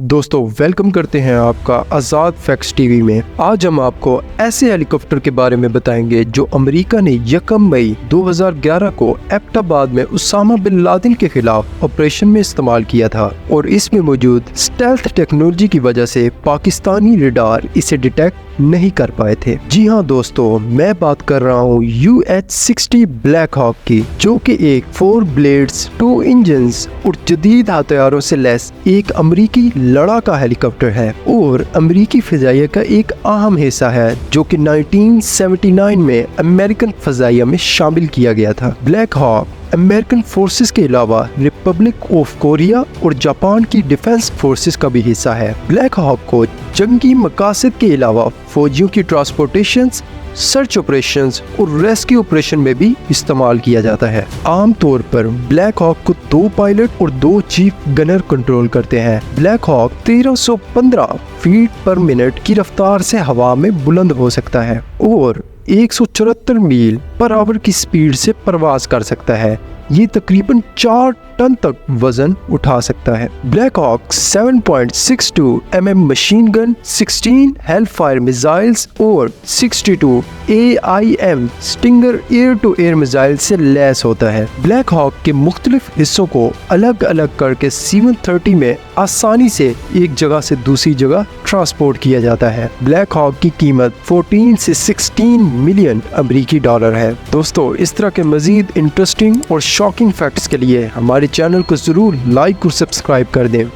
दोस्तों वेलकम करते हैं आपका आज़ाद फैक्ट्स टीवी में। आज हम आपको ऐसे हेलीकॉप्टर के बारे में बताएंगे जो अमेरिका ने 1 मई 2011 को एबटाबाद में उसामा बिन लादेन के खिलाफ ऑपरेशन में इस्तेमाल किया था और इसमें मौजूद स्टेल्थ टेक्नोलॉजी की वजह से पाकिस्तानी रडार इसे डिटेक्ट नहीं कर पाए थे। जी हाँ दोस्तों, मैं बात कर रहा हूँ UH-60 ब्लैक हॉक की, जो कि एक 4 ब्लेड्स 2 इंजन्स और जदीद हथियारों से लैस एक अमेरिकी लड़ाका हेलीकॉप्टर है और अमेरिकी फिजाइया का एक अहम हिस्सा है जो कि 1979 में अमेरिकन फिजाइया में शामिल किया गया था। ब्लैक हॉक अमेरिकन फोर्सेस के अलावा रिपब्लिक ऑफ कोरिया और जापान की डिफेंस फोर्सेस का भी हिस्सा है। ब्लैक हॉक को जंगी मकासद के अलावा फौजियों की ट्रांसपोर्टेशन, सर्च ऑपरेशंस और रेस्क्यू ऑपरेशन में भी इस्तेमाल किया जाता है। आम तौर पर ब्लैक हॉक को 2 पायलट और 2 चीफ गनर कंट्रोल करते हैं। ब्लैक हॉक 1315 फीट पर मिनट की रफ्तार से हवा में बुलंद हो सकता है और 174 मील पर आवर की स्पीड से परवाज कर सकता है। ये तकरीबन 4 टन तक वजन उठा सकता है। Black hawk 7.62 mm machine gun, 16 hellfire missiles और 62 AIM stinger air to air missile से लैस होता है। ब्लैक हॉक के मुख्तलिफ हिस्सों को अलग अलग करके C-130 में आसानी से एक जगह से दूसरी जगह ट्रांसपोर्ट किया जाता है। ब्लैक हॉक की कीमत 14 से 16 मिलियन अमेरिकी डॉलर है। दोस्तों, इस तरह के मजीद इंटरेस्टिंग और शॉकिंग फैक्ट्स के लिए हमारे चैनल को जरूर लाइक और सब्सक्राइब कर दें।